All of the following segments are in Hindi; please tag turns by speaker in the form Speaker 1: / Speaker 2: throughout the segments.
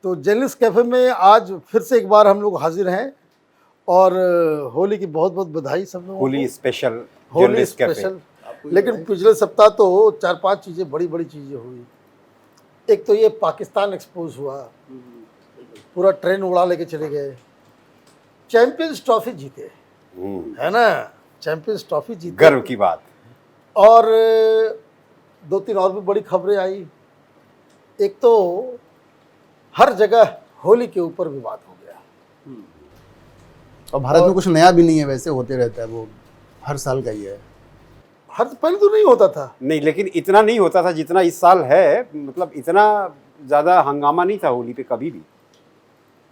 Speaker 1: तो जर्नलिस्ट कैफ़े में आज फिर से एक बार हम लोग हाजिर हैं और होली की बहुत बहुत बधाई सब लोगों को।
Speaker 2: Holi special
Speaker 1: Holi
Speaker 2: journalist cafe.
Speaker 1: Special. लेकिन पिछले सप्ताह तो 4-5 चीज़ें बड़ी बड़ी चीज़ें हुई। एक तो ये पाकिस्तान एक्सपोज हुआ, पूरा ट्रेन उड़ा लेके चले गए। चैंपियंस ट्रॉफी जीते, है ना, चैंपियंस ट्रॉफी जीते,
Speaker 2: गर्व की बात।
Speaker 1: और 2-3 और भी बड़ी खबरें आई। एक तो हर जगह होली के ऊपर विवाद हो गया
Speaker 3: और भारत में कुछ नया भी नहीं है, वैसे होते रहता है, वो हर साल का ही है।
Speaker 1: हर पहले तो नहीं होता था।
Speaker 2: नहीं, लेकिन इतना नहीं होता था जितना इस साल है। मतलब इतना ज़्यादा हंगामा नहीं था होली पे कभी भी,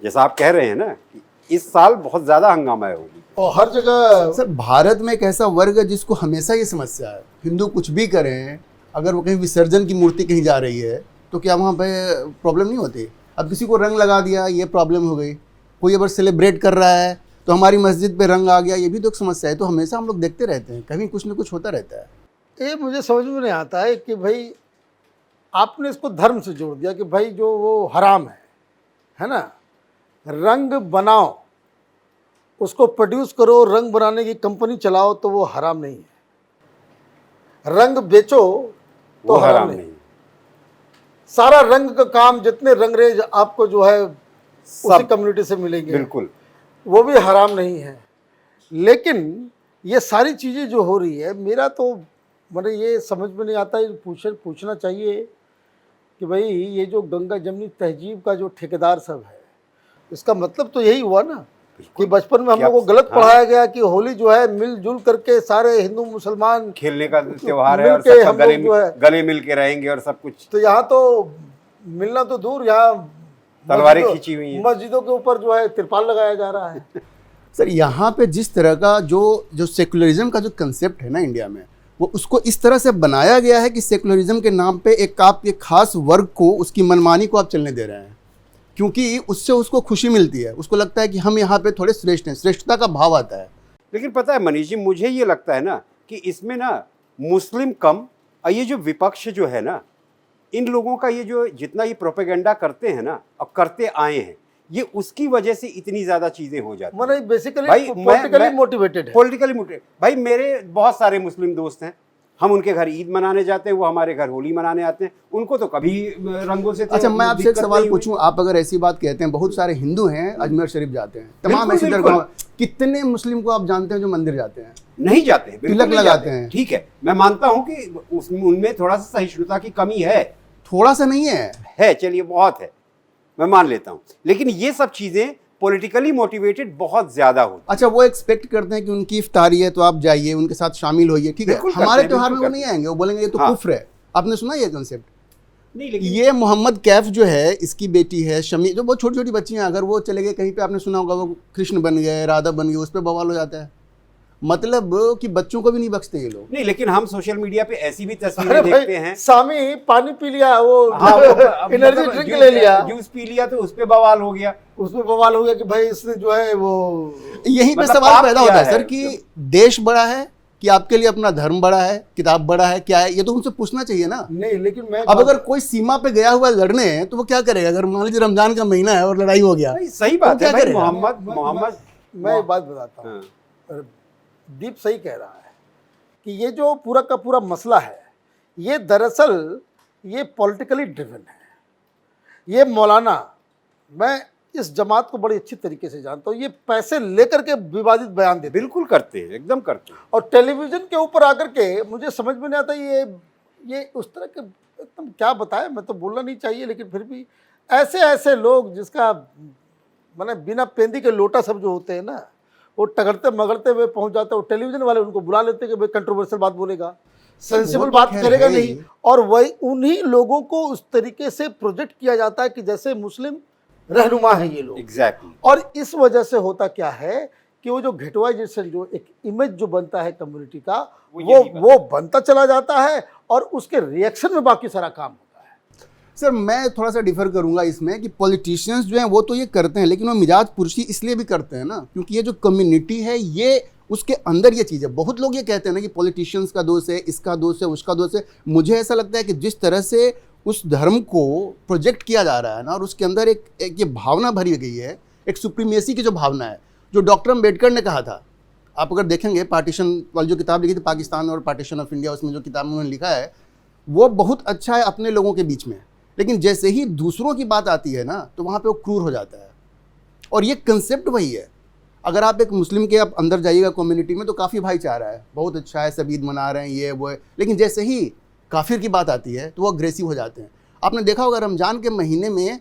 Speaker 2: जैसा आप कह रहे हैं ना कि इस साल बहुत ज़्यादा हंगामा है होली।
Speaker 1: और हर जगह
Speaker 3: सर भारत में एक ऐसा वर्ग है जिसको हमेशा ये समस्या है, हिंदू कुछ भी करें, अगर वो कहीं विसर्जन की मूर्ति कहीं जा रही है तो क्या वहाँ पे प्रॉब्लम नहीं होती? अब किसी को रंग लगा दिया, ये प्रॉब्लम हो गई। कोई अगर सेलिब्रेट कर रहा है तो हमारी मस्जिद पे रंग आ गया, ये भी तो एक समस्या है। तो हमेशा हम लोग देखते रहते हैं, कहीं कुछ ना कुछ होता रहता है।
Speaker 1: ये मुझे समझ में नहीं आता है कि भाई आपने इसको धर्म से जोड़ दिया कि भाई जो वो हराम है ना। रंग बनाओ, उसको प्रोड्यूस करो, रंग बनाने की कंपनी चलाओ तो वो हराम नहीं है। रंग बेचो तो हराम नहीं। सारा रंग का काम, जितने रंगरेज आपको जो है उसी कम्युनिटी से मिलेंगे,
Speaker 2: बिल्कुल,
Speaker 1: वो भी हराम नहीं है। लेकिन ये सारी चीज़ें जो हो रही है, मेरा तो मतलब ये समझ में नहीं आता। ये पूछना चाहिए कि भाई ये जो गंगा जमनी तहजीब का जो ठेकेदार सब है, इसका मतलब तो यही हुआ ना कि बचपन में हम लोग को गलत पढ़ाया गया कि होली जो है मिलजुल करके सारे हिंदू मुसलमान
Speaker 2: खेलने का त्योहार है और
Speaker 1: मिलके
Speaker 2: सब
Speaker 1: हम लोग जो है
Speaker 2: गले मिल के रहेंगे और सब कुछ।
Speaker 1: तो यहाँ तो मिलना तो दूर, यहाँ
Speaker 2: तलवारें खींची हुई हैं।
Speaker 1: मस्जिदों के ऊपर जो है तिरपाल लगाया जा रहा है।
Speaker 3: सर यहाँ पे जिस तरह का जो सेकुलरिज्म का जो कंसेप्ट है ना इंडिया में, वो उसको इस तरह से बनाया गया है कि सेकुलरिज्म के नाम पे एक आप एक खास वर्ग को, उसकी मनमानी को आप चलने दे रहे हैं, क्योंकि उससे उसको खुशी मिलती है। उसको लगता है कि हम यहाँ पे थोड़े श्रेष्ठ हैं, श्रेष्ठता का भाव आता है।
Speaker 2: लेकिन पता है मनीष जी, मुझे ये लगता है ना कि इसमें ना मुस्लिम कम और ये जो विपक्ष जो है ना, इन लोगों का ये जो जितना ये प्रोपेगेंडा करते हैं ना और करते आए हैं, ये उसकी वजह से इतनी ज्यादा चीजें हो जाती हैं।
Speaker 1: मतलब बेसिकली पॉलिटिकली मोटिवेटेड है।
Speaker 2: Politically motivated. भाई मेरे बहुत सारे मुस्लिम दोस्त हैं, हम उनके घर ईद मनाने जाते हैं, वो हमारे घर होली मनाने आते हैं। उनको तो कभी रंगों से
Speaker 3: अच्छा, मैं आपसे एक सवाल पूछूं, आप अगर ऐसी बात कहते हैं, बहुत सारे हिंदू हैं अजमेर शरीफ जाते हैं, तमाम ऐसी दरगाह, कितने मुस्लिम को आप जानते हैं जो मंदिर जाते हैं?
Speaker 2: नहीं जाते हैं,
Speaker 3: तिलक लगाते हैं।
Speaker 2: ठीक है, मैं मानता हूं कि उनमें थोड़ा सा सहिष्णुता की कमी है।
Speaker 3: थोड़ा सा नहीं है,
Speaker 2: चलिए बहुत है, मैं मान लेता हूं। लेकिन ये सब चीजें पॉलिटिकली मोटिवेटेड बहुत ज्यादा होती।
Speaker 3: अच्छा, वो एक्सपेक्ट करते हैं कि उनकी इफ्तारी है तो आप जाइए, उनके साथ शामिल होइए, ठीक है। हमारे त्योहार में वो नहीं आएंगे, वो बोलेंगे ये तो कुफ्र है। आपने सुना ये कंसेप्ट?
Speaker 2: नहीं, लेकिन
Speaker 3: ये मोहम्मद कैफ जो है, इसकी बेटी है शमी, जो बहुत छोटी छोटी बच्चियां, अगर वो चले गए कहीं पे, आपने सुना होगा, वो कृष्ण बन गए, राधा बन गए, उस पर बवाल हो जाता है। मतलब कि बच्चों को भी नहीं बख्शते ये लोग।
Speaker 2: नहीं, लेकिन हम सोशल मीडिया पे ऐसी भी तस्वीरें देखते हैं,
Speaker 1: सामी पानी पी लिया, वो एनर्जी
Speaker 2: मतलब
Speaker 1: ड्रिंक ले लिया,
Speaker 2: जूस पी लिया तो उस पे बवाल हो गया।
Speaker 1: उसमें बवाल हो गया कि भाई इसने जो है वो,
Speaker 3: यहीं पे
Speaker 2: मतलब
Speaker 3: सवाल पैदा होता है
Speaker 2: क्या
Speaker 3: सर
Speaker 2: है?
Speaker 3: कि देश बड़ा है कि आपके लिए अपना धर्म बड़ा है, किताब बड़ा है, क्या है? ये तो उनसे पूछना चाहिए ना।
Speaker 1: नहीं, लेकिन मैं
Speaker 3: अब अगर कोई सीमा पे गया हुआ लड़ने तो वो क्या करेगा? अगर मान लीजिए रमजान का महीना है और लड़ाई हो गया,
Speaker 2: सही बात है भाई।
Speaker 1: मोहम्मद मैं एक बात बताता हूँ, दीप सही कह रहा है कि ये जो पूरा का पूरा मसला है, ये दरअसल ये पॉलिटिकली ड्रिवन है। ये मौलाना, मैं इस जमात को बड़ी अच्छी तरीके से जानता हूँ, ये पैसे लेकर के विवादित बयान देते,
Speaker 2: बिल्कुल करते हैं, एकदम करते हैं।
Speaker 1: और टेलीविज़न के ऊपर आकर के मुझे समझ में नहीं आता ये उस तरह के, एकदम क्या बताएं, मैं तो बोलना नहीं चाहिए, लेकिन फिर भी ऐसे ऐसे लोग जिसका मतलब बिना पेंदी के लोटा सब जो होते हैं ना, वो टगरते मगड़ते हुए पहुंच जाते हैं। टेलीविज़न वाले उनको बुला लेते हैं कि भाई कंट्रोवर्शियल बात बोलेगा, सेंसिबल बात करेगा नहीं, और वही उन्हीं लोगों को उस तरीके से प्रोजेक्ट किया जाता है कि जैसे मुस्लिम रहनुमा है ये लोग।
Speaker 2: एग्जैक्टली।
Speaker 1: और इस वजह से होता क्या है कि वो जो घेटवाइजेशन, जो एक इमेज जो बनता है कम्युनिटी का, वो बनता चला जाता है और उसके रिएक्शन में बाकी सारा काम होता है।
Speaker 3: सर मैं थोड़ा सा डिफर करूंगा इसमें कि पॉलिटिशियंस जो हैं वो तो ये करते हैं, लेकिन वो मिजाज पुरुषी इसलिए भी करते हैं ना क्योंकि ये जो कम्युनिटी है, ये उसके अंदर ये चीज़ है। बहुत लोग ये कहते हैं ना कि पॉलिटिशियंस का दोष है, इसका दोष है, उसका दोष है। मुझे ऐसा लगता है कि जिस तरह से उस धर्म को प्रोजेक्ट किया जा रहा है ना, और उसके अंदर एक ये भावना भरी गई है, एक सुप्रीमेसी की जो भावना है, जो डॉक्टर अम्बेडकर ने कहा था। आप अगर देखेंगे पार्टीशन वाली जो किताब लिखी थी पाकिस्तान और पार्टीशन ऑफ इंडिया, उसमें जो किताब उन्होंने लिखा है वो बहुत अच्छा है अपने लोगों के बीच में, लेकिन जैसे ही दूसरों की बात आती है ना तो वहाँ पे वो क्रूर हो जाता है। और ये कंसेप्ट वही है। अगर आप एक मुस्लिम के आप अंदर जाइएगा कम्युनिटी में तो काफ़ी भाईचारा है, बहुत अच्छा है, सब ईद मना रहे हैं, ये वो है, लेकिन जैसे ही काफिर की बात आती है तो वो अग्रेसिव हो जाते हैं। आपने देखा होगा रमज़ान के महीने में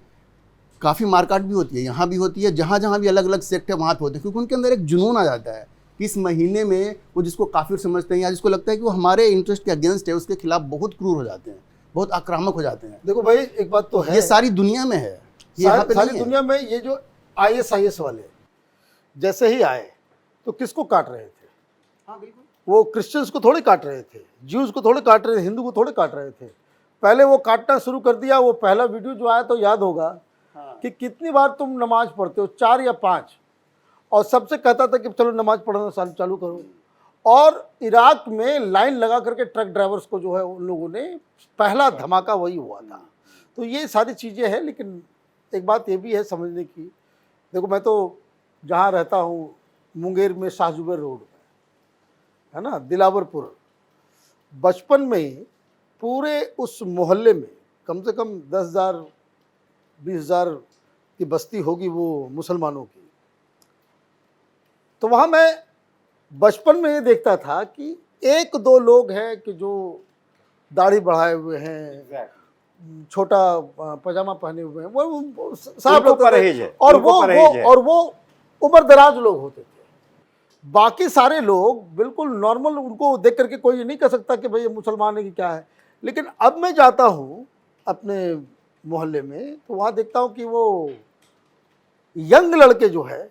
Speaker 3: काफ़ी मारकाट भी होती है, यहाँ भी होती है, जहाँ जहाँ भी अलग अलग सेक्ट है वहाँ पे होते हैं, क्योंकि उनके अंदर एक जुनून आ जाता है कि इस महीने में वो जिसको काफिर समझते हैं या जिसको लगता है कि वो हमारे इंटरेस्ट के अगेंस्ट है, उसके खिलाफ बहुत क्रूर हो जाते हैं, बहुत आक्रामक हो जाते हैं।
Speaker 1: देखो भाई एक बात तो है,
Speaker 3: ये सारी दुनिया में है, ये यहाँ पे
Speaker 1: सारी
Speaker 3: नहीं है।
Speaker 1: दुनिया में ये जो ISIS वाले जैसे ही आए तो किसको काट रहे थे?
Speaker 3: हाँ बिल्कुल।
Speaker 1: वो क्रिश्चियंस को थोड़े काट रहे थे, ज्यूज को थोड़े काट रहे थे, हिंदू को थोड़े काट रहे थे। पहले वो काटना शुरू कर दिया। वो पहला वीडियो जो आया तो याद होगा कि कितनी बार तुम नमाज पढ़ते हो, 4 या 5, और सबसे कहता था कि चलो नमाज पढ़ना चालू करो। और इराक में लाइन लगा करके ट्रक ड्राइवर्स को जो है उन लोगों ने पहला धमाका वही हुआ था। तो ये सारी चीज़ें हैं, लेकिन एक बात ये भी है समझने की। देखो मैं तो जहाँ रहता हूँ मुंगेर में शाह जुबैर रोड है ना, दिलावरपुर, बचपन में पूरे उस मोहल्ले में कम से कम 10,000 20,000 की बस्ती होगी वो मुसलमानों की। तो वहाँ मैं बचपन में ये देखता था कि 1-2 लोग हैं कि जो दाढ़ी बढ़ाए हुए हैं, छोटा पजामा पहने हुए हैं, वो साफ
Speaker 2: उनको
Speaker 1: लगता था।
Speaker 2: परहेज है,
Speaker 1: और
Speaker 2: उनको परहेज है।
Speaker 1: वो उम्र दराज लोग होते थे। बाकी सारे लोग बिल्कुल नॉर्मल, उनको देख करके कोई ये नहीं कह सकता कि भाई ये मुसलमान है कि क्या है। लेकिन अब मैं जाता हूँ अपने मोहल्ले में तो वहाँ देखता हूँ कि वो यंग लड़के जो है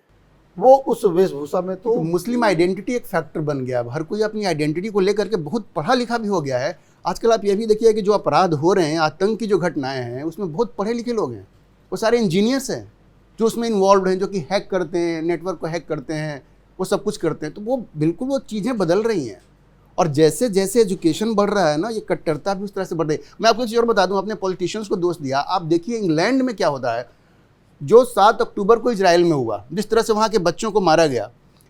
Speaker 1: वो उस वेशभूषा में तो
Speaker 3: मुस्लिम आइडेंटिटी एक फैक्टर बन गया। अब हर कोई अपनी आइडेंटिटी को लेकर के बहुत पढ़ा लिखा भी हो गया है। आजकल आप ये भी देखिए कि जो अपराध हो रहे हैं, आतंक की जो घटनाएं हैं, उसमें बहुत पढ़े लिखे लोग हैं, वो सारे इंजीनियर्स हैं जो उसमें इन्वॉल्व हैं, जो कि हैक करते हैं, नेटवर्क को हैक करते हैं, वो सब कुछ करते हैं। तो वो बिल्कुल वो चीज़ें बदल रही हैं। और जैसे जैसे एजुकेशन बढ़ रहा है ना, ये कट्टरता भी उस तरह से बढ़ रही है। मैं आपको एक चीज़ और बता दूं, आपने पॉलिटिशियंस को दोष दिया। आप देखिए इंग्लैंड में क्या होता है, जो 7 अक्टूबर को इजराइल में हुआ, जिस तरह से वहाँ के बच्चों को मारा गया,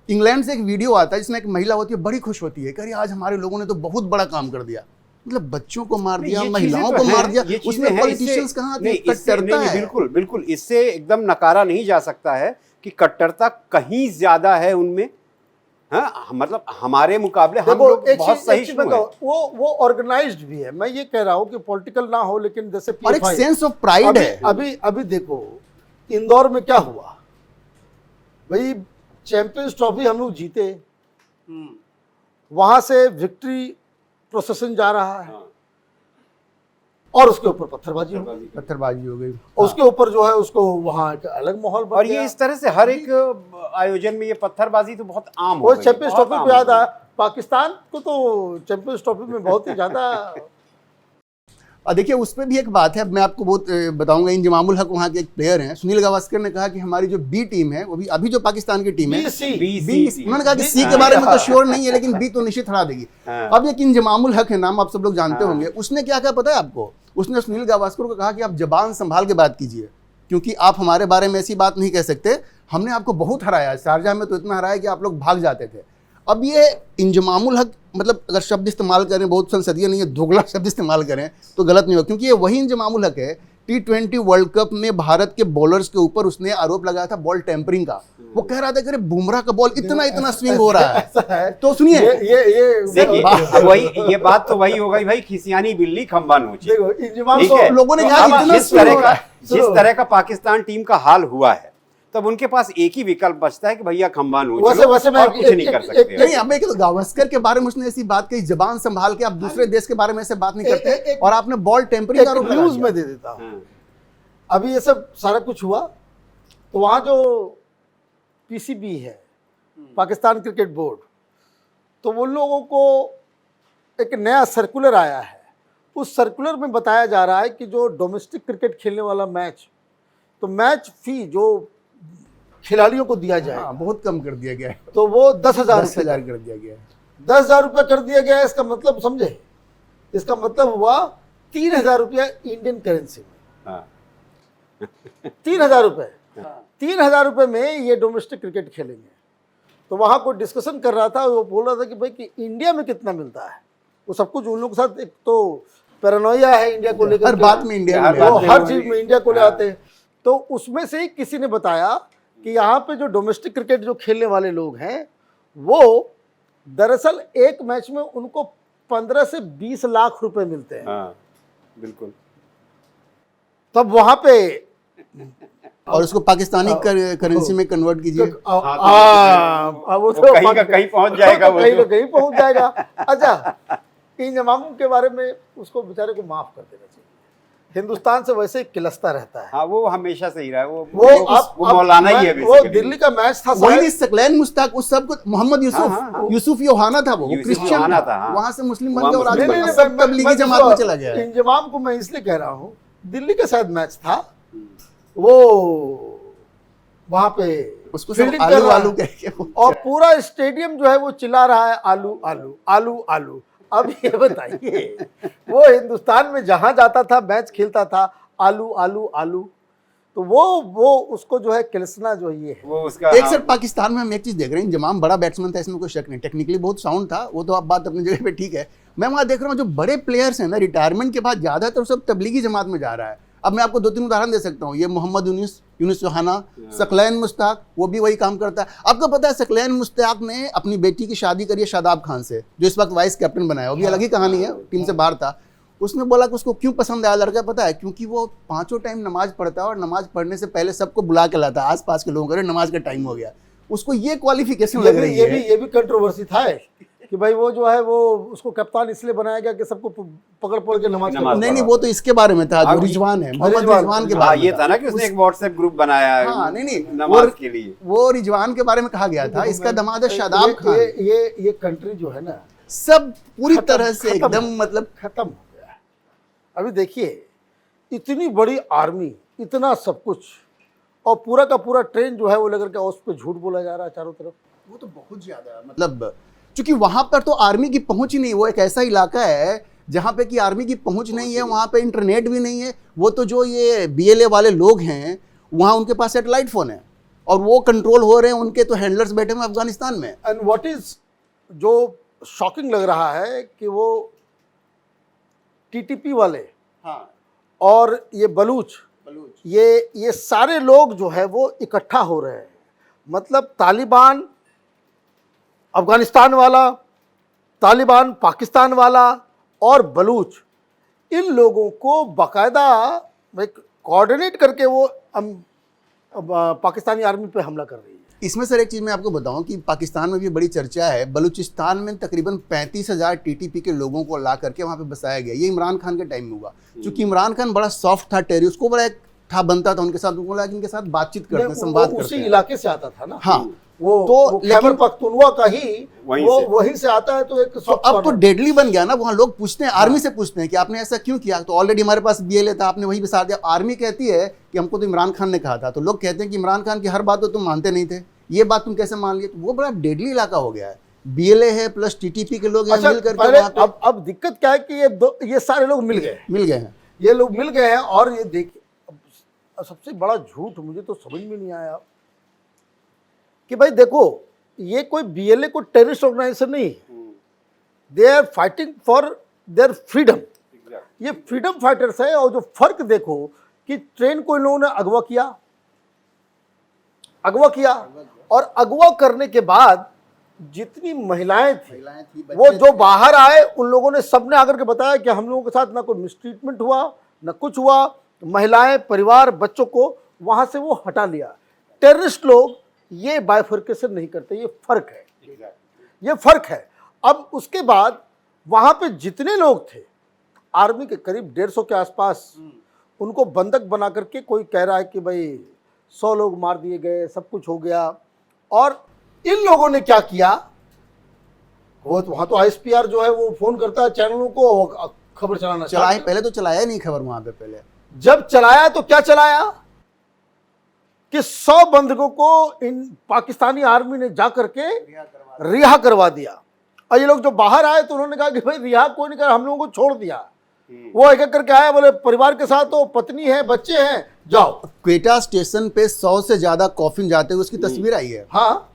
Speaker 3: इंग्लैंड से एक वीडियो आता है जिसमें एक महिला होती है, बड़ी खुश होती है कि अरे आज हमारे लोगों ने तो बहुत बड़ा काम कर दिया। मतलब बच्चों को मार दिया, महिलाओं को मार दिया, उसमें पॉलिटिशियंस कहाँ आते हैं? कट्टरता है।
Speaker 2: बिल्कुल बिल्कुल, इससे एकदम नकारा नहीं जा सकता है कि कट्टरता कहीं ज्यादा है उनमें। हाँ, मतलब हमारे मुकाबले हम लोग बहुत सहिष्णु हैं।
Speaker 1: वो ऑर्गेनाइज्ड भी है। मैं ये कह रहा हूँ कि पॉलिटिकल ना हो, लेकिन जैसे
Speaker 3: और एक सेंस ऑफ प्राइड है।
Speaker 1: अभी देखो इंदौर में क्या हुआ भाई, चैंपियंस ट्रॉफी हम लोग जीते, वहां से विक्ट्री प्रोसेसन जा रहा है और उसके ऊपर पत्थरबाजी हो गई। उसके ऊपर जो है उसको वहाँ एक अलग माहौल बन
Speaker 2: और
Speaker 1: गया।
Speaker 2: ये इस तरह से हर एक आयोजन में ये पत्थरबाजी तो बहुत आम हो
Speaker 1: वो
Speaker 2: गई,
Speaker 1: चैंपियंस
Speaker 2: बहुत
Speaker 1: ट्रॉफी
Speaker 2: आम
Speaker 1: पे
Speaker 2: हो
Speaker 1: याद
Speaker 2: गई।
Speaker 1: आया, पाकिस्तान को तो चैंपियंस ट्रॉफी में बहुत ही ज्यादा
Speaker 3: और देखिए उस पर भी एक बात है, मैं आपको बहुत बताऊंगा। इंजमामुल हक वहाँ के एक प्लेयर हैं, सुनील गावस्कर ने कहा कि हमारी जो बी टीम है, वो भी अभी जो पाकिस्तान की टीम है, बी, उन्होंने कहा कि सी के बारे में तो श्योर नहीं है, लेकिन बी तो निश्चित हरा देगी। अब एक इंजमामुल हक है, नाम आप सब लोग जानते होंगे। उसने क्या कहा पता है आपको? उसने सुनील गावस्कर को कहा कि आप जबान संभाल के बात कीजिए, क्योंकि आप हमारे बारे में ऐसी बात नहीं कह सकते। हमने आपको बहुत हराया, शारजाह में तो इतना हराया कि आप लोग भाग जाते थे। अब ये इंजमामुल हक, मतलब अगर शब्द इस्तेमाल करें, बहुत संसदीय नहीं है, दोगला शब्द इस्तेमाल करें तो गलत नहीं हो, क्योंकि ये वही इंजमामुल हक है। T20 वर्ल्ड कप में भारत के बॉलर्स के ऊपर उसने आरोप लगाया था बॉल टेम्परिंग का। वो कह रहा था कि बुमराह का बॉल इतना स्विंग हो रहा है। तो सुनिए,
Speaker 2: देखिए वही, ये बात तो वही हो गई भाई, खिसियानी बिल्ली खंबा नोचे। ठीक है?
Speaker 3: लोगों ने
Speaker 2: तो
Speaker 3: कहा
Speaker 2: अब
Speaker 3: इतना swing हो रहा है।
Speaker 2: जिस तरह का पाकिस्तान टीम का हाल हुआ है, तब उनके पास एक ही विकल्प बचता है कि भैया खंबा नोच लो,
Speaker 1: वैसे मैं
Speaker 2: और कुछ नहीं कर सकते।
Speaker 3: नहीं, हमें तो गावस्कर के बारे में उसने ऐसी बात कही, जबान संभाल के आप दूसरे देश के बारे में ऐसे बात नहीं करते, और आपने बॉल टेम्परिंग का आरोप लगा
Speaker 1: न्यूज
Speaker 3: दिया।
Speaker 1: में दे देता हूँ। अभी ये सब सारा कुछ हुआ तो वहाँ जो PCB है, पाकिस्तान क्रिकेट बोर्ड, तो उन लोगों को एक नया सर्कुलर आया है। उस सर्कुलर में बताया जा रहा है कि जो डोमेस्टिक क्रिकेट खेलने वाला मैच, तो मैच फी जो खिलाड़ियों को दिया जाए,
Speaker 3: बहुत कम कर दिया गया है,
Speaker 1: तो वो 10,000
Speaker 3: कर दिया गया है।
Speaker 1: 10,000 रुपये कर दिया गया है। इसका मतलब समझे, इसका मतलब हुआ 3,000 रुपया इंडियन करेंसी में,
Speaker 2: हाँ
Speaker 1: 3,000 रुपये, 3,000 रुपये में ये डोमेस्टिक क्रिकेट खेलेंगे। तो वहाँ कोई डिस्कशन कर रहा था, वो बोल रहा था कि भाई कि इंडिया में कितना मिलता है। वो सब कुछ उन लोगों के साथ एक तो पैरानोया है इंडिया को लेकर,
Speaker 3: हर बात में इंडिया में
Speaker 1: वो हर चीज में इंडिया को ले आते हैं। तो उसमें से ही किसी ने बताया कि यहाँ पे जो डोमेस्टिक क्रिकेट जो खेलने वाले लोग हैं वो दरअसल एक मैच में उनको 15 से 20 लाख रुपए मिलते हैं।
Speaker 2: हाँ बिल्कुल।
Speaker 1: तब वहां पे
Speaker 3: और उसको पाकिस्तानी करेंसी में कन्वर्ट कीजिए,
Speaker 1: वो
Speaker 2: वो कहीं का कहीं पहुंच जाएगा, वो
Speaker 1: कहीं
Speaker 2: तो।
Speaker 1: का कहीं पहुंच जाएगा। अच्छा, इंजमामों के बारे में उसको बेचारे को माफ कर देना चाहिए। हिंदुस्तान से वैसे ही किलसता रहता है।
Speaker 2: हाँ वो हमेशा से ही रहा है, वो
Speaker 1: वो
Speaker 2: मौलाना ही है
Speaker 1: वो
Speaker 2: basically।
Speaker 1: दिल्ली का मैच था
Speaker 3: वही
Speaker 1: शायद।
Speaker 3: सकलैन मुश्ताक, उस सब को मोहम्मद यूसुफ,
Speaker 2: हाँ, हाँ।
Speaker 3: यूसुफ योहाना था, वो
Speaker 2: यूसुफ
Speaker 3: क्रिश्चियन
Speaker 2: योहाना
Speaker 3: था,
Speaker 2: था, हाँ।
Speaker 3: वहां से मुस्लिम बन
Speaker 2: वहाँ
Speaker 3: गया और आज
Speaker 2: मुस्लिम बन
Speaker 3: सब तबलीगी जमात में चला गया है।
Speaker 1: इंजमाम को मैं इसलिए कह रहा हूँ, दिल्ली का शायद मैच था, वो वहां पे
Speaker 3: उसको सब
Speaker 1: फील्डिंग कर
Speaker 3: आलू
Speaker 1: रहा
Speaker 3: आलू
Speaker 1: है।
Speaker 3: कह के वो
Speaker 1: और पूरा स्टेडियम जो है वो चिल्ला रहा है आलू आलू आलू आलू। अब ये बताइए, वो हिंदुस्तान में जहां जाता था मैच खेलता था आलू आलू आलू, तो वो उसको जो है किलसना जो ये है।
Speaker 2: वो उसका
Speaker 3: एक
Speaker 2: हाँ,
Speaker 3: सर पाकिस्तान में हम एक चीज देख रहे हैं, इंजमाम बड़ा बैट्समैन था, इसमें कोई शक नहीं, टेक्निकली बहुत साउंड था, वो तो आप बात अपनी जगह पे ठीक है। मैं वहां देख रहा हूँ जो बड़े प्लेयर्स हैं ना, रिटायरमेंट के बाद ज्यादातर सब तबलीगी जमात में जा रहा है। अब मैं आपको 2-3 उदाहरण दे सकता हूँ, ये मोहम्मद यूनुस योहाना, सकलैन मुश्ताक, वो भी वही काम करता है। आपको पता है सकलैन मुश्ताक ने अपनी बेटी की शादी करी है शादाब खान से, जो इस वक्त वाइस कैप्टन बनाया, वो भी अलग ही कहानी है, टीम से बाहर था। उसने बोला कि उसको क्यों पसंद आया लड़का, पता है, क्योंकि वो 5 टाइम नमाज पढ़ता है और नमाज पढ़ने से पहले सबको बुला के लाता है, आसपास के लोगों को, अरे नमाज का टाइम हो गया। उसको ये क्वालिफिकेशन लग रही है।
Speaker 1: ये भी कंट्रोवर्सी था कि भाई वो जो है वो उसको कप्तान इसलिए बनाया गया कि सबको पकड़ पकड़ के नमाज
Speaker 2: नमाज
Speaker 3: नहीं, वो तो इसके बारे में था, जो
Speaker 2: हाँ,
Speaker 3: रिजवान है, मोहम्मद
Speaker 1: रिजवान,
Speaker 3: रिजवान के
Speaker 2: हाँ
Speaker 3: बारे में
Speaker 2: ये था ना कि उसने एक व्हाट्सएप ग्रुप बनाया है
Speaker 3: हाँ, नहीं,
Speaker 2: नमाज के लिए।
Speaker 3: वो रिजवान के बारे में कहा गया था। इसका दामाद है शादाब खान।
Speaker 1: ये कंट्री जो है ना
Speaker 3: सब पूरी
Speaker 1: खत्म-
Speaker 3: तरह से
Speaker 1: खत्म
Speaker 3: एकदम
Speaker 1: है।
Speaker 3: मतलब
Speaker 1: खत्म हो गया है। अभी देखिए, इतनी बड़ी आर्मी, इतना सब कुछ, और पूरा का पूरा ट्रेन जो है वो लेकर के उस पर झूठ बोला जा रहा है चारों तरफ।
Speaker 3: वो तो बहुत ज्यादा मतलब, क्योंकि वहां पर तो आर्मी की पहुंच ही नहीं, वो एक ऐसा इलाका है जहां पे कि आर्मी की पहुंच नहीं है, वहां पे इंटरनेट भी नहीं है। वो तो जो ये BLA वाले लोग हैं वहां उनके पास सैटेलाइट फोन है और वो कंट्रोल हो रहे हैं, उनके तो हैंडलर्स बैठे हुए अफगानिस्तान में।
Speaker 1: एंड व्हाट इज जो शॉकिंग लग रहा है कि वो TTP वाले
Speaker 3: हाँ,
Speaker 1: और ये बलूच, ये सारे लोग जो है वो इकट्ठा हो रहे हैं। मतलब तालिबान अफगानिस्तान वाला, तालिबान पाकिस्तान वाला और बलूच, इन लोगों को बाकायदा कोऑर्डिनेट करके वो पाकिस्तानी आर्मी पे हमला कर रही है।
Speaker 3: इसमें सर एक चीज़ मैं आपको बताऊं कि पाकिस्तान में भी बड़ी चर्चा है, बलूचिस्तान में तकरीबन 35,000 TTP के लोगों को ला करके वहाँ पे बसाया गया। ये इमरान खान के टाइम में हुआ, क्योंकि इमरान खान बड़ा सॉफ्ट था, टेरी उसको बड़ा एक था बनता था उनके साथ, उनको लगा कि इनके साथ बातचीत करते हैं, संवाद
Speaker 1: वो
Speaker 3: करते
Speaker 1: उसी
Speaker 3: हैं।
Speaker 1: इलाके से आता था ना।
Speaker 3: हाँ,
Speaker 1: वो
Speaker 3: तो
Speaker 1: खैबर
Speaker 3: लेकिन
Speaker 1: पख्तूनवा का ही वहीं से आता है। तो एक
Speaker 3: तो अब तो डेडली बन गया ना, वहाँ लोग पूछते हैं, आर्मी से पूछते हैं कि आपने ऐसा क्यों किया, तो ऑलरेडी हमारे पास BLA था, आपने वही बसा दिया। आर्मी कहती है कि हमको तो इमरान खान ने कहा था, तो लोग कहते हैं कि इमरान खान की हर बात तो तुम मानते नहीं थे, ये बात तुम कैसे मान लिए। तो वो बड़ा डेडली इलाका हो गया है, BLA है प्लस TTP के लोग हैं,
Speaker 1: अच्छा,
Speaker 3: मिल करके
Speaker 1: पहले
Speaker 3: वहाँ पे
Speaker 1: अब दिक्कत क्या है कि ये सारे लोग मिल गए
Speaker 3: हैं।
Speaker 1: ये लोग मिल गए हैं। और ये देखिए, अब सबसे बड़ा झूठ मुझे तो समझ में नहीं आया कि भाई देखो, ये कोई BLA को टेररिस्ट ऑर्गेनाइजेशन नहीं, they are fighting for their freedom. ये फ्रीडम फाइटर्स है। और जो फर्क देखो कि ट्रेन को इन लोगों ने अगवा किया और अगवा करने के बाद जितनी महिलाएं थी वो जो बाहर आए, उन लोगों ने सबने आकर के बताया कि हम लोगों के साथ ना कोई मिसट्रीटमेंट हुआ, ना कुछ हुआ। महिलाएं, परिवार, बच्चों को वहां से वो हटा लिया। टेररिस्ट लोग ये बाइफर्केशन नहीं करते, ये फर्क है, ये फर्क है। अब उसके बाद वहां पे जितने लोग थे आर्मी के करीब 150 के आसपास, उनको बंधक बना करके कोई कह रहा है कि भाई 100 लोग मार दिए गए, सब कुछ हो गया। और इन लोगों ने क्या किया, वो वहां तो ISPR जो है वो फोन करता है चैनलों को, खबर चलाना
Speaker 3: चलाए, पहले तो चलाया नहीं खबर वहां पे। पहले
Speaker 1: जब चलाया तो क्या चलाया कि 100 बंधकों को इन पाकिस्तानी आर्मी ने जा करके रिहा करवा दिया। और ये लोग जो बाहर आए तो उन्होंने कहा कि भाई रिहा कोई नहीं कर, हम लोगों को छोड़ दिया। वो एक एक करके आया, बोले परिवार के साथ हो, पत्नी है, बच्चे हैं, जाओ।
Speaker 3: क्वेटा स्टेशन पे 100 से ज्यादा कॉफिन जाते हुए उसकी तस्वीर आई है।
Speaker 1: हाँ,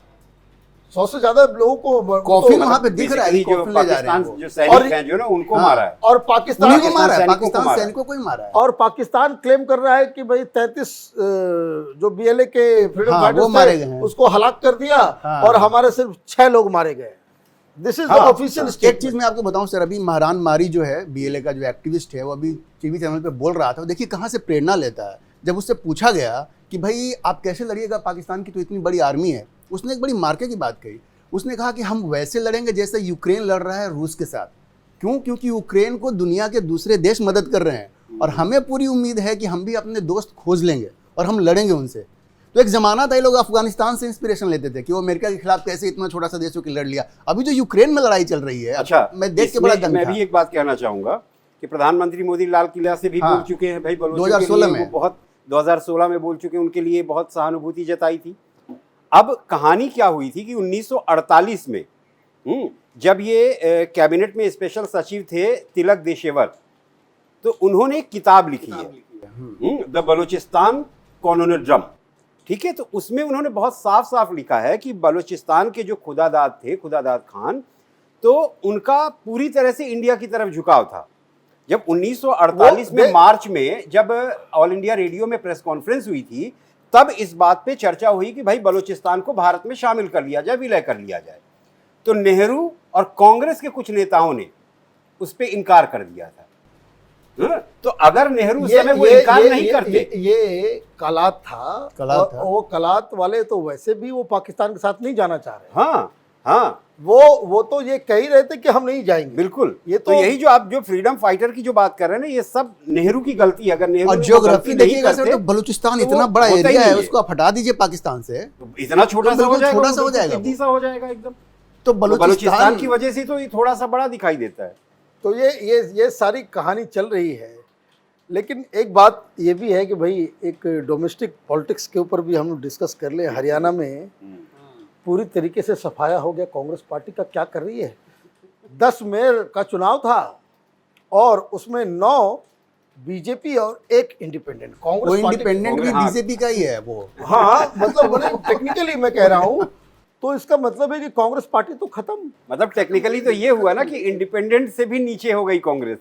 Speaker 1: 100 से ज्यादा लोगों को
Speaker 3: कॉफिन वहां पे दिख रहा है,
Speaker 2: जो
Speaker 3: कॉफिन ले जा रहे
Speaker 2: पाकिस्तान
Speaker 3: हैं वो।
Speaker 2: जो सैनिक हैं जो ना उनको मारा है,
Speaker 1: और पाकिस्तान
Speaker 3: उन्हीं को मारा है,
Speaker 2: सैनिकों को
Speaker 3: पाकिस्तान
Speaker 2: मारा है।
Speaker 3: सैनिकों को ही मारा है।
Speaker 1: और पाकिस्तान क्लेम कर रहा है कि भाई 33 जो बीएलए के फ्रीडम
Speaker 3: हाँ, वो
Speaker 1: फाइटर्स
Speaker 3: मारे
Speaker 1: थे,
Speaker 3: गए हैं।
Speaker 1: उसको हलाक कर दिया,
Speaker 3: हाँ।
Speaker 1: और हमारे सिर्फ 6 लोग मारे गए। दिस इज द
Speaker 3: हाँ,
Speaker 1: ऑफिशियल
Speaker 3: एक
Speaker 1: स्टेटमेंट।
Speaker 3: चीज मैं आपको बताऊं सर, अभी महरान मारी जो है बीएलए का जो एक्टिविस्ट है, वो अभी टीवी चैनल पे बोल रहा था। देखिए कहाँ से प्रेरणा लेता है। जब उससे पूछा गया कि भाई आप कैसे लड़िएगा, पाकिस्तान की तो इतनी बड़ी आर्मी है, उसने एक बड़ी मार्के की बात कही। उसने कहा कि हम वैसे लड़ेंगे जैसे यूक्रेन लड़ रहा है रूस के साथ। क्यों? क्योंकि यूक्रेन को दुनिया के दूसरे देश मदद कर रहे हैं, और हमें पूरी उम्मीद है कि हम भी अपने दोस्त खोज लेंगे और हम लड़ेंगे उनसे। तो एक जमाना था ये लोग अफगानिस्तान से इंस्पिरेशन लेते थे कि वो अमेरिका के खिलाफ कैसे इतना छोटा सा देश होकर लड़ लिया। अभी जो यूक्रेन में लड़ाई चल रही है,
Speaker 2: अच्छा,
Speaker 3: मैं देख के बड़ा
Speaker 2: इसमें
Speaker 3: दंग
Speaker 2: मैं
Speaker 3: था।
Speaker 2: भी एक बात कहना चाहूंगा कि प्रधानमंत्री मोदी लाल किला से भी
Speaker 3: हाँ,
Speaker 2: बोल चुके हैं भाई, बलोचों
Speaker 3: 2016
Speaker 2: के लिए वो बहुत 2016 में बोल चुके हैं, उनके लिए बहुत सहानुभूति जताई थी। अब कहानी क्या हुई थी कि 1948 में जब ये कैबिनेट में स्पेशल सचिव थे तिलक देशेवर, तो उन्होंने एक किताब लिखी है द बलूचिस्तान कॉनोनिड्रम। ठीक है, तो उसमें उन्होंने बहुत साफ साफ लिखा है कि बलूचिस्तान के जो खुदादाद थे, खुदादाद खान, तो उनका पूरी तरह से इंडिया की तरफ झुकाव था। जब 1948 में मार्च में जब ऑल इंडिया रेडियो में प्रेस कॉन्फ्रेंस हुई थी, तब इस बात पे चर्चा हुई कि भाई बलूचिस्तान को भारत में शामिल कर लिया जाए, विलय कर लिया जाए। तो नेहरू और कांग्रेस के कुछ नेताओं ने उस पर इनकार कर दिया था। तो अगर नेहरू उस समय वो इनकार नहीं करते,
Speaker 1: ये कलात था,
Speaker 3: कलात था।
Speaker 1: वो कलात वाले तो वैसे भी वो पाकिस्तान के साथ नहीं जाना चाह रहे।
Speaker 2: हाँ हाँ,
Speaker 1: वो तो ये कह ही रहे थे कि हम नहीं जाएंगे।
Speaker 2: बिल्कुल।
Speaker 1: ये
Speaker 2: तो यही जो आप जो फ्रीडम फाइटर की जो बात कर रहे हैं ना, ये सब नेहरू की गलती है। अगर नेहरू
Speaker 3: और
Speaker 2: वो
Speaker 3: ज्योग्राफी
Speaker 2: गलती नहीं
Speaker 3: देखिएगा सर,
Speaker 2: करते,
Speaker 3: तो बलूचिस्तान
Speaker 2: तो
Speaker 3: इतना
Speaker 2: वो
Speaker 3: बड़ा
Speaker 2: होता ही
Speaker 3: एरिया
Speaker 2: नहीं
Speaker 3: है,
Speaker 2: है।
Speaker 3: उसको आप हटा दीजिए पाकिस्तान से,
Speaker 2: तो इतना छोटा सा हो
Speaker 3: बिल्कुल
Speaker 2: जाएगा,
Speaker 3: छोटा सा हो जाएगा
Speaker 2: टिड्डी सा हो जाएगा एकदम।
Speaker 3: तो
Speaker 2: बलूचिस्तान की वजह से तो ये थोड़ा सा बड़ा दिखाई देता है।
Speaker 1: तो ये सारी कहानी चल रही है। लेकिन एक बात ये भी है कि भाई एक डोमेस्टिक पॉलिटिक्स के ऊपर भी हम लोग डिस्कस कर ले। हरियाणा में पूरी तरीके से सफाया हो गया कांग्रेस पार्टी का क्या कर रही है। 10 मेयर का चुनाव था और उसमें 9 बीजेपी और 1 इंडिपेंडेंट।
Speaker 3: वो
Speaker 1: कांग्रेस पार्टी
Speaker 3: इंडिपेंडेंट भी
Speaker 2: हाँ।
Speaker 3: बीजेपी का ही है वो।
Speaker 1: हाँ, मतलब टेक्निकली मैं कह रहा हूँ, तो इसका मतलब है कि कांग्रेस पार्टी तो खत्म।
Speaker 2: मतलब टेक्निकली तो ये हुआ ना कि इंडिपेंडेंट से भी नीचे हो गई कांग्रेस।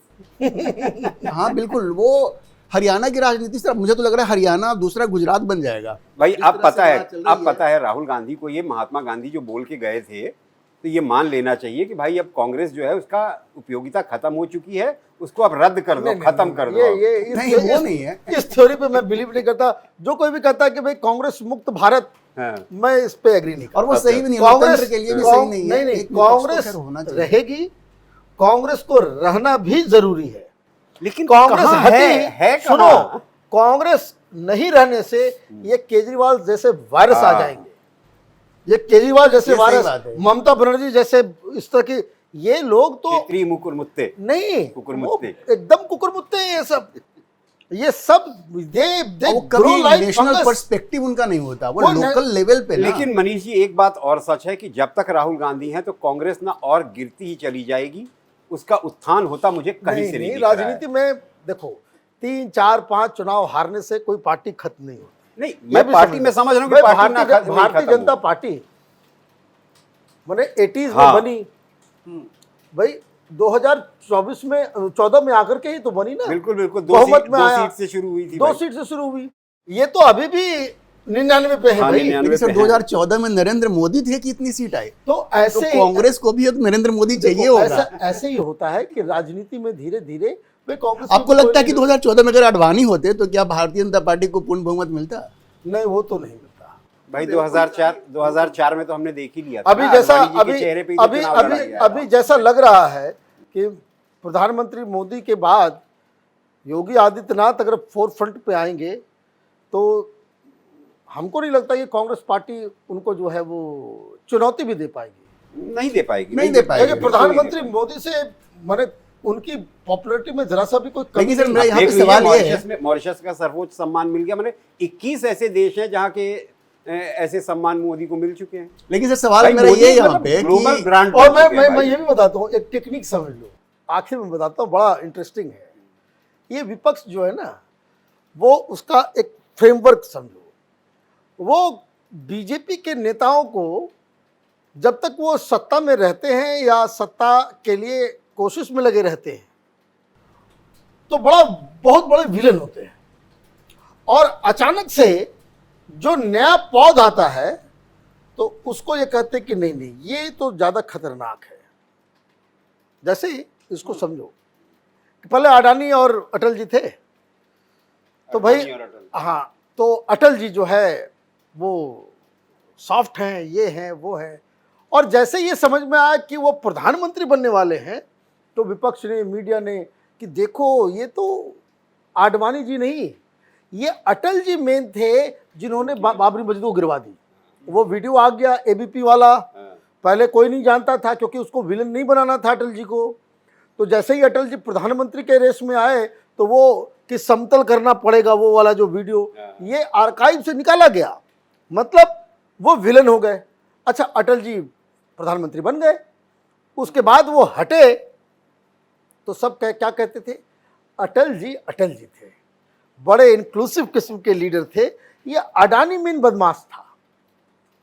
Speaker 3: हाँ बिल्कुल, वो हरियाणा की राजनीति से मुझे तो लग रहा है हरियाणा दूसरा गुजरात बन जाएगा।
Speaker 2: भाई
Speaker 3: जिस
Speaker 2: अब
Speaker 3: तरह से
Speaker 2: पता है,
Speaker 3: बात चल रही
Speaker 2: अब पता है राहुल गांधी को ये महात्मा गांधी जो बोल के गए थे, तो ये मान लेना चाहिए कि भाई अब कांग्रेस जो है उसका उपयोगिता खत्म हो चुकी है, उसको अब रद्द कर दो, खत्म कर दो।
Speaker 3: नहीं, वो नहीं है।
Speaker 1: इस थ्योरी पे मैं बिलीव नहीं करता। जो कोई भी कहता है कि भाई कांग्रेस मुक्त भारत,
Speaker 2: हाँ।
Speaker 1: मैं इस पे एग्री नहीं करता।
Speaker 3: और वो सही भी नहीं है,
Speaker 1: कांग्रेस
Speaker 3: लोकतंत्र के लिए भी सही नहीं है।
Speaker 1: नहीं,
Speaker 3: एक विपक्ष तो
Speaker 1: कांग्रेस
Speaker 3: खैर होना चाहिए।
Speaker 1: रहेगी, कांग्रेस को रहना भी जरूरी है।
Speaker 2: लेकिन
Speaker 1: कांग्रेस
Speaker 2: कहाँ
Speaker 1: है
Speaker 2: कहाँ?
Speaker 1: सुनो, कांग्रेस नहीं रहने से ये केजरीवाल जैसे वायरस आ
Speaker 2: हाँ।
Speaker 1: जाएंगे। ये केजरीवाल जैसे
Speaker 3: ये सही
Speaker 1: वायरस,
Speaker 3: बात है।
Speaker 1: ममता बनर्जी जैसे, इस तरह की ये लोग तो
Speaker 2: क्षेत्रीय मुकुर मुत्ते।
Speaker 1: नहीं,
Speaker 2: कुकुरमुत्ते।
Speaker 1: वो एकदम कुकुरमुत्ते हैं ये सब।
Speaker 3: और वो कभी नेशनल पर्सपेक्टिव उनका नहीं होता, वो
Speaker 1: वो
Speaker 3: लोकल लेवल पे ना।
Speaker 2: लेकिन मनीष जी एक बात और सच है कि जब तक राहुल गांधी हैं तो कांग्रेस ना और गिरती ही चली जाएगी, उसका उत्थान होता मुझे कहीं से नहीं दिख रहा है।
Speaker 1: राजनीति में देखो 3, 4, 5 चुनाव हारने से कोई पार्टी खत्म नहीं होती।
Speaker 2: नहीं, मैं पार्टी में समझ रहा हूँ कि पार्टी ना खत्म नहीं
Speaker 1: भारतीय
Speaker 2: खत्म
Speaker 1: जनता
Speaker 2: हो।
Speaker 1: पार्टी मैंने 80s
Speaker 2: हाँ।
Speaker 1: में बनी भाई, 2024 में 14 में आकर के ही तो बनी ना।
Speaker 2: बिल्कुल बिल्कुल,
Speaker 1: बहुमत में आया।
Speaker 2: सीट से शुरू हुई थी
Speaker 1: 2
Speaker 2: भाई।
Speaker 1: सीट से शुरू हुई। ये तो अभी भी 99 पे है
Speaker 2: हाँ,
Speaker 1: भाई।
Speaker 2: 99
Speaker 3: लेकिन सर
Speaker 2: पे है।
Speaker 3: 2014 में नरेंद्र मोदी थे कि इतनी सीट आई,
Speaker 1: तो
Speaker 3: तो
Speaker 1: ऐसे
Speaker 3: कांग्रेस को भी एक नरेंद्र मोदी चाहिए
Speaker 1: देखो,
Speaker 3: होगा।
Speaker 1: ऐसे ही होता है कि राजनीति में धीरे धीरे कांग्रेस
Speaker 3: आपको लगता है कि 2014 में अगर अडवाणी होते तो क्या भारतीय जनता पार्टी को पूर्ण बहुमत मिलता?
Speaker 1: नहीं, वो तो नहीं मिलता।
Speaker 2: भाई 2004 में तो हमने देख ही लिया था
Speaker 1: अभी
Speaker 2: ना,
Speaker 1: जैसा
Speaker 2: अडवाणी जी के चेहरे पे ही तो
Speaker 1: अभी
Speaker 2: चुनाव
Speaker 1: अभी
Speaker 2: लड़ा गया।
Speaker 1: अभी जैसा लग रहा है कि प्रधानमंत्री मोदी के बाद योगी आदित्यनाथ अगर फोर फ्रंट पे आएंगे तो हमको नहीं लगता कि कांग्रेस पार्टी उनको जो है वो चुनौती भी दे पाएगी।
Speaker 2: नहीं दे पाएगी,
Speaker 3: नहीं दे पाएगी।
Speaker 1: क्योंकि प्रधानमंत्री मोदी से माने उनकी पॉपुलैरिटी में जरा सा भी कोई कमी
Speaker 3: लेकिन सर
Speaker 1: नहीं
Speaker 3: मेरा
Speaker 1: है।
Speaker 3: यहाँ पे
Speaker 2: देख लीजिए,
Speaker 3: सवाल ये है,
Speaker 2: मॉरिशस का सर्वोच्च सम्मान मिल गया। मैंने 21 ऐसे देश हैं जहाँ के ऐसे सम्मान मोदी को मिल चुके हैं।
Speaker 3: लेकिन सर सवाल
Speaker 2: भाई,
Speaker 3: मेरा
Speaker 2: मोदी
Speaker 3: ये यहाँ
Speaker 2: मतलब
Speaker 3: पे
Speaker 2: ग्लोबल
Speaker 3: कि
Speaker 2: ब्रांड
Speaker 1: और
Speaker 2: बन चुके हैं
Speaker 1: मैं
Speaker 2: भाई।
Speaker 1: ये भी बताता हूँ, एक टेक्निक समझ लो, आखिर में बताता हूँ, बड़ा इंटरेस्टिंग है। ये विपक्ष जो है ना, वो उसका एक फ्रेमवर्क समझो। वो बीजेपी के नेताओं को जब तक वो सत्ता में रहते हैं या सत्ता के लिए कोशिश में लगे रहते हैं तो बहुत बड़े विलेन होते हैं, और अचानक से जो नया पौध आता है तो उसको ये कहते हैं कि नहीं नहीं ये तो ज़्यादा खतरनाक है। जैसे ही इसको समझो कि पहले अडानी और अटल जी थे, तो भाई
Speaker 2: अडानी और अटल।
Speaker 1: हाँ, तो अटल जी जो है वो सॉफ्ट हैं, ये हैं वो हैं, और जैसे ये समझ में आया कि वो प्रधानमंत्री बनने वाले हैं तो विपक्ष ने, मीडिया ने कि देखो ये तो आडवाणी जी नहीं, ये अटल जी मेन थे जिन्होंने बाबरी मस्जिद को गिरवा दी। वो वीडियो आ गया एबीपी वाला, पहले कोई नहीं जानता था क्योंकि उसको विलन नहीं बनाना था अटल जी को। तो जैसे ही अटल जी प्रधानमंत्री के रेस में आए तो वो कि समतल करना पड़ेगा, वो वाला जो वीडियो ये आर्काइव से निकाला गया, मतलब वो विलन हो गए। अच्छा, अटल जी प्रधानमंत्री बन गए, उसके बाद वो हटे तो सब क्या कहते थे, अटल जी थे, बड़े इंक्लूसिव किस्म के लीडर थे। ये अडानी मेन बदमाश था,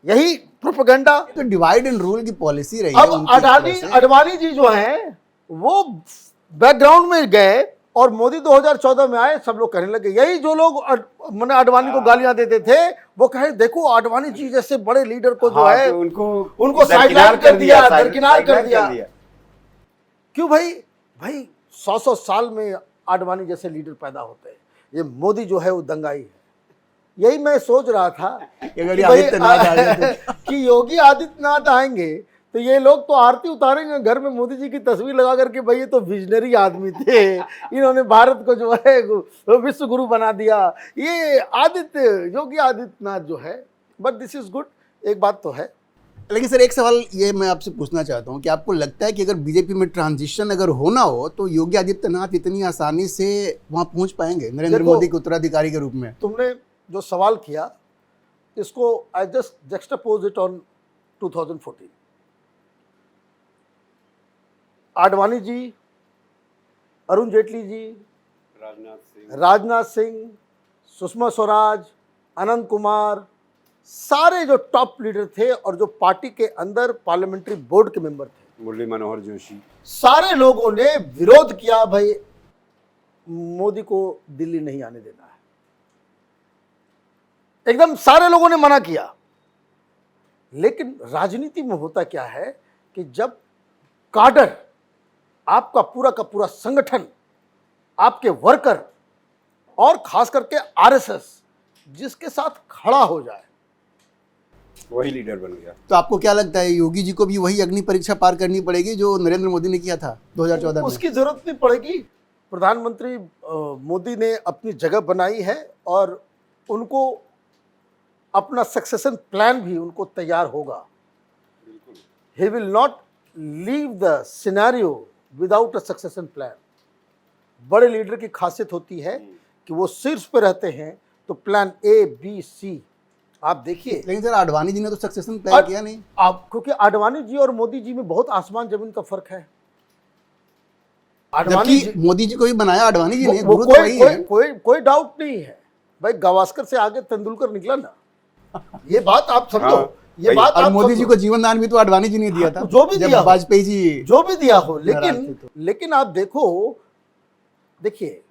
Speaker 1: यही प्रोपेगेंडा।
Speaker 3: तो डिवाइड एंड रूल की पॉलिसी रही है
Speaker 1: अब
Speaker 3: उनकी तरफ से।
Speaker 1: अडवाणी जी जो हैं वो बैकग्राउंड में गए और मोदी 2014 में आए, सब लोग कहने लगे, यही जो लोग मैंने अडवाणी को गालियां देते थे वो कहे देखो अडवाणी जी जैसे बड़े लीडर को जो है
Speaker 2: तो
Speaker 1: उनको साइडलाइन कर दिया, दरकिनार कर दिया। क्यों भाई 100 साल में आडवाणी जैसे लीडर पैदा होते हैं, ये मोदी जो है वो दंगाई है। यही मैं सोच रहा था
Speaker 3: अगर आदित्यनाथ आ जाए तो
Speaker 1: कि योगी आदित्यनाथ आएंगे तो ये लोग तो आरती उतारेंगे घर में मोदी जी की तस्वीर लगा करके, भाई ये तो विजनरी आदमी थे, इन्होंने भारत को जो है विश्व गुरु बना दिया, ये योगी आदित्यनाथ जो है। बट दिस इज गुड, एक बात तो है।
Speaker 3: लेकिन सर एक सवाल ये मैं आपसे पूछना चाहता हूँ कि आपको लगता है कि अगर बीजेपी में ट्रांजिशन अगर होना हो तो योगी आदित्यनाथ इतनी आसानी से वहाँ पहुँच पाएंगे नरेंद्र मोदी के उत्तराधिकारी के रूप में?
Speaker 1: तुमने जो सवाल किया इसको I just juxtapose it on 2014। Advani ji, Arun Jaitley ji, Rajnath Singh, Sushma Swaraj, Ananth Kumar, सारे जो टॉप लीडर थे और जो पार्टी के अंदर पार्लियामेंट्री बोर्ड के मेंबर थे,
Speaker 2: मुरली मनोहर जोशी,
Speaker 1: सारे लोगों ने विरोध किया, भाई मोदी को दिल्ली नहीं आने देना है, एकदम सारे लोगों ने मना किया। लेकिन राजनीति में होता क्या है कि जब काडर, आपका पूरा का पूरा संगठन, आपके वर्कर और खास करके आरएसएस जिसके साथ खड़ा हो जाए,
Speaker 2: वही लीडर बन गया।
Speaker 3: तो आपको क्या लगता है योगी जी को भी वही अग्नि परीक्षा पार करनी पड़ेगी जो नरेंद्र मोदी ने किया था 2014 में?
Speaker 1: उसकी जरूरत नहीं पड़ेगी। प्रधानमंत्री मोदी ने अपनी जगह बनाई है और उनको अपना सक्सेशन प्लान भी उनको तैयार होगा। He will not leave the scenario without a succession plan. बड़े लीडर की खासियत होती है कि वो शीर्ष पे रहते हैं तो प्लान ए बी सी आप देखिए।
Speaker 3: लेकिन सर आडवाणी जी ने तो सक्सेशन प्लान किया नहीं।
Speaker 1: आप क्योंकि आडवाणी जी और मोदी जी में बहुत आसमान जमीन का फर्क है। आडवाणी जी,
Speaker 3: मोदी जी को भी बनाया आडवाणी जी ने,
Speaker 1: वो
Speaker 3: गुरु तो वही है।
Speaker 1: कोई डाउट नहीं है भाई, गावस्कर से आगे तेंदुलकर निकला ना, ये बात आप समझो।
Speaker 2: हाँ,
Speaker 1: ये बात
Speaker 3: और
Speaker 1: आप
Speaker 3: मोदी जी
Speaker 1: समझो।
Speaker 3: को जीवन दान भी तो आडवाणी जी ने दिया था,
Speaker 1: जो भी
Speaker 3: जब
Speaker 1: दिया हो,
Speaker 3: वाजपेयी जी
Speaker 1: जो भी दिया हो।
Speaker 3: नाराज थे तो।
Speaker 1: लेकिन आप देखिए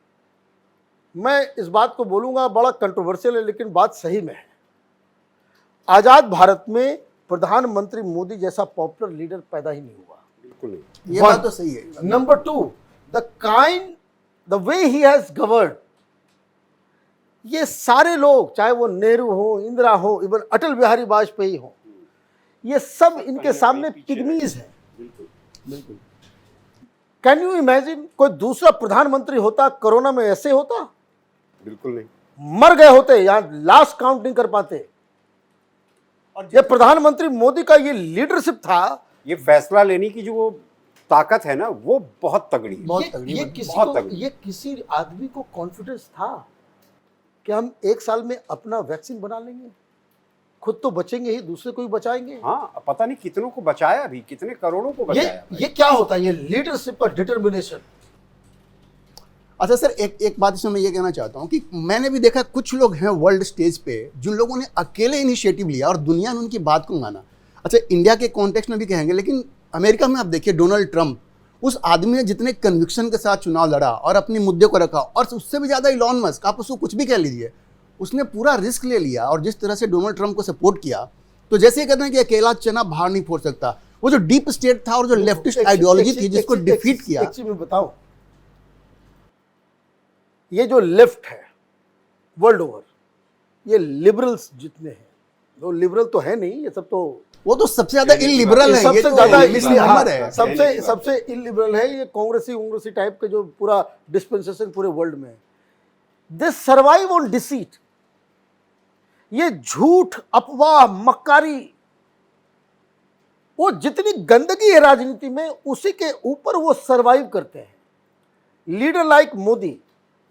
Speaker 1: मैं इस बात को बोलूंगा, बड़ा कंट्रोवर्शियल है लेकिन बात सही में है। आजाद भारत में प्रधानमंत्री मोदी जैसा पॉपुलर लीडर पैदा ही नहीं हुआ।
Speaker 2: बिल्कुल नहीं।
Speaker 3: ये बात तो सही है।
Speaker 1: Number 2, the way he has govern, ये सारे लोग चाहे वो नेहरू हो, इंदिरा हो, इवन अटल बिहारी वाजपेयी हो, ये सब इनके सामने पिग्मीज हैं।
Speaker 3: बिल्कुल।
Speaker 1: कैन यू इमेजिन कोई दूसरा प्रधानमंत्री होता कोरोना में ऐसे होता?
Speaker 2: बिल्कुल नहीं।
Speaker 1: मर गए होते, यहां लास्ट काउंट नहीं कर पाते। और ये प्रधानमंत्री मोदी का ये लीडरशिप था,
Speaker 2: ये फैसला लेने की जो वो ताकत है ना, वो बहुत तगड़ी है।
Speaker 3: बहुत तगड़ी
Speaker 1: ये
Speaker 3: बात।
Speaker 1: किसी ये किसी आदमी को कॉन्फिडेंस था कि हम 1 साल में अपना वैक्सीन बना लेंगे, खुद तो बचेंगे ही, दूसरे को ही बचाएंगे।
Speaker 2: हाँ, पता नहीं कितनों को बचाया, अभी कितने करोड़ों को बचाया।
Speaker 1: ये क्या होता है? ये लीडरशिप का डिटर्मिनेशन।
Speaker 3: अच्छा सर, एक बात इसमें मैं ये कहना चाहता हूँ कि मैंने भी देखा कुछ लोग हैं वर्ल्ड स्टेज पे जिन लोगों ने अकेले इनिशिएटिव लिया और दुनिया ने उनकी बात को माना। अच्छा, इंडिया के कॉन्टेक्स्ट में भी कहेंगे, लेकिन अमेरिका में आप देखिए डोनाल्ड ट्रंप, उस आदमी ने जितने कन्विक्शन के साथ चुनाव लड़ा और अपने मुद्दे को रखा, और उससे भी ज़्यादा इलॉन मस्क, आप उसको कुछ भी कह लीजिए, उसने पूरा रिस्क ले लिया और जिस तरह से डोनाल्ड ट्रंप को सपोर्ट किया, तो जैसे ये कहते हैं कि अकेला चना बाहर नहीं फोड़ सकता, वो जो डीप स्टेट था और जो लेफ्टिस्ट आइडियोलॉजी थी जिसको डिफीट किया।
Speaker 1: एक चीज मैं बताऊं, ये जो लेफ्ट है वर्ल्ड ओवर, ये लिबरल्स जितने हैं, वो लिबरल तो है नहीं, ये सब तो
Speaker 3: वो तो सबसे ज्यादा इलिबरल है, ये
Speaker 1: सबसे
Speaker 3: तो
Speaker 1: ज्यादा
Speaker 3: मिसलीवर है।
Speaker 1: सबसे इलिबरल है ये कांग्रेसी टाइप के जो पूरा डिस्पेंसेशन पूरे वर्ल्ड में है। दे सर्वाइव ऑन डिसीट, ये झूठ, अफवाह, मक्कारी, वो जितनी गंदगी है राजनीति में उसी के ऊपर वो सर्वाइव करते हैं। Leader like Modi,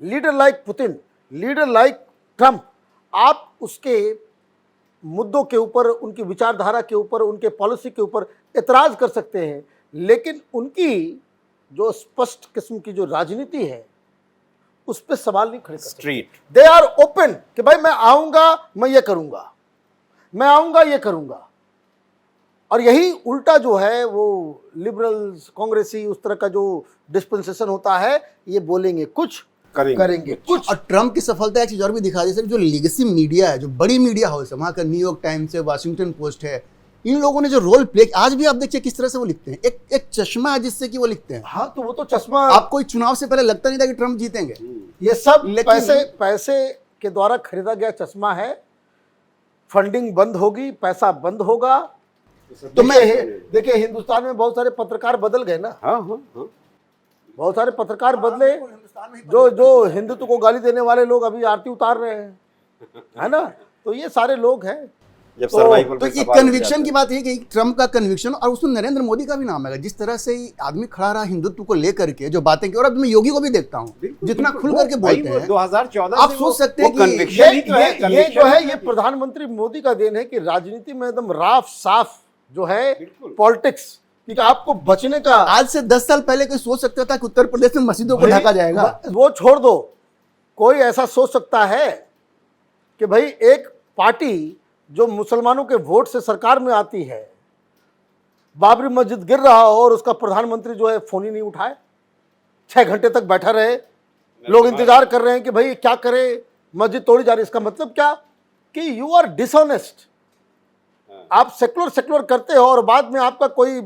Speaker 1: leader like Putin, leader like Trump, आप उसके मुद्दों के ऊपर, उनकी विचारधारा के ऊपर, उनके पॉलिसी के ऊपर एतराज कर सकते हैं, लेकिन उनकी जो स्पष्ट किस्म की जो राजनीति है उस पर सवाल नहीं खड़े कर सकते।
Speaker 2: स्ट्रीट
Speaker 1: दे आर ओपन कि भाई मैं आऊंगा, मैं ये करूंगा, मैं आऊंगा, ये करूंगा। और यही उल्टा जो है वो लिबरल्स, कांग्रेसी, उस तरह का जो डिस्पेंसेशन होता है, ये बोलेंगे कुछ, करेंगे कुछ।
Speaker 3: और ट्रंप की सफलता एक चीज और भी दिखा दी सर, जो लीगेसी मीडिया है, जो बड़ी मीडिया हाउस है, वहाँ का न्यूयॉर्क टाइम्स है, वाशिंगटन पोस्ट है, इन लोगों ने जो रोल प्ले, आज भी आप देखिए किस तरह से वो लिखते हैं, एक चश्मा है जिससे कि वो लिखते हैं।
Speaker 1: हाँ, तो वो तो चश्मा,
Speaker 3: आपको चुनाव से पहले लगता नहीं था कि ट्रंप जीतेंगे,
Speaker 1: ये सब
Speaker 3: लेकिन
Speaker 1: पैसे के द्वारा खरीदा गया चश्मा है। फंडिंग बंद होगी, पैसा बंद होगा। तो मैं देखिए हिंदुस्तान में बहुत सारे पत्रकार बदल गए ना,
Speaker 2: हाँ हाँ हाँ,
Speaker 1: बहुत सारे पत्रकार बदले, जो हिंदुत्व को गाली देने वाले लोग अभी आरती उतार रहे हैं, है ना। तो ये सारे लोग हैं।
Speaker 2: जब सर्वाइवल
Speaker 3: तो ये कन्विक्शन की बात है कि ट्रंप का कन्विक्शन, और उसमें नरेंद्र मोदी का भी नाम है, जिस तरह से आदमी खड़ा रहा हिंदुत्व को लेकर के, जो बातें की। और अब मैं योगी को भी देखता हूँ जितना खुल करके बोलते हैं,
Speaker 2: 2014
Speaker 3: आप सोच सकते हैं कि
Speaker 1: ये जो है ये प्रधानमंत्री मोदी का देन है कि राजनीति में एकदम राफ साफ जो है पॉलिटिक्स, कि आपको बचने का।
Speaker 3: आज से 10 साल पहले कोई सोच सकता था कि उत्तर प्रदेश में मस्जिदों को ढका जाएगा?
Speaker 1: वो छोड़ दो, कोई ऐसा सोच सकता है कि भाई एक पार्टी जो मुसलमानों के वोट से सरकार में आती है, बाबरी मस्जिद गिर रहा हो और उसका प्रधानमंत्री जो है फोन ही नहीं उठाए, 6 घंटे तक बैठा रहे, लोग इंतजार कर रहे हैं कि भाई क्या करे, मस्जिद तोड़ी जा रही। इसका मतलब क्या कि यू आर डिसऑनेस्ट। आप सेकुलर करते हो और बाद में आपका कोई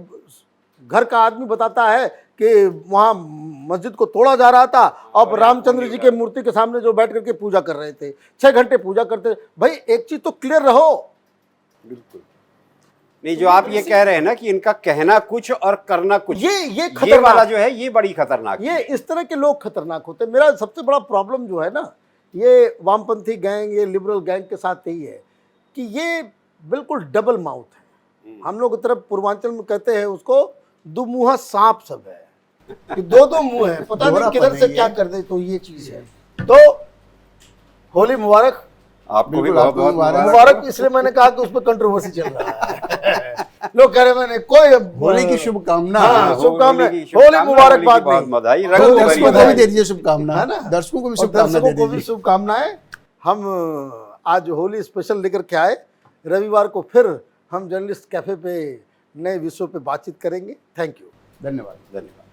Speaker 1: घर का आदमी बताता है कि वहाँ मस्जिद को तोड़ा जा रहा था और रामचंद्र जी के मूर्ति के सामने जो बैठ करके पूजा कर रहे थे, 6 घंटे पूजा करते। भाई एक चीज तो क्लियर रहो।
Speaker 2: बिल्कुल नहीं, जो आप ये कह रहे हैं ना कि इनका कहना कुछ और करना कुछ,
Speaker 1: ये
Speaker 2: वाला जो है ये बड़ी खतरनाक
Speaker 1: ये इस तरह के लोग खतरनाक होते हैं। मेरा सबसे बड़ा प्रॉब्लम जो है ना, ये वामपंथी गैंग, ये लिबरल गैंग के साथ यही है कि ये बिल्कुल डबल माउथ है। हम लोग की तरफ पूर्वांचल में कहते हैं उसको दुमुहा सांप सब है, कि दो मुंह है, पता नहीं किधर से क्या कर दे। तो ये चीज है। तो होली मुबारक
Speaker 2: आपको भी, बहुत बहुत
Speaker 1: मुबारक। इसलिए मैंने कहा कि उस पर कंट्रोवर्सी चल रहा है। लोग कह रहे मैंने कोई
Speaker 3: होली की शुभकामना,
Speaker 1: शुभकामनाएं, होली मुबारक बाद में
Speaker 2: बधाई,
Speaker 3: दर्शकों को भी दे दीजिए शुभकामना,
Speaker 1: है ना,
Speaker 3: दर्शकों को भी
Speaker 1: शुभकामनाएं। हम आज होली स्पेशल लेकर के आए। रविवार को फिर हम जर्नलिस्ट कैफे पे नए विषयों पे बातचीत करेंगे। थैंक यू,
Speaker 3: धन्यवाद।
Speaker 2: धन्यवाद।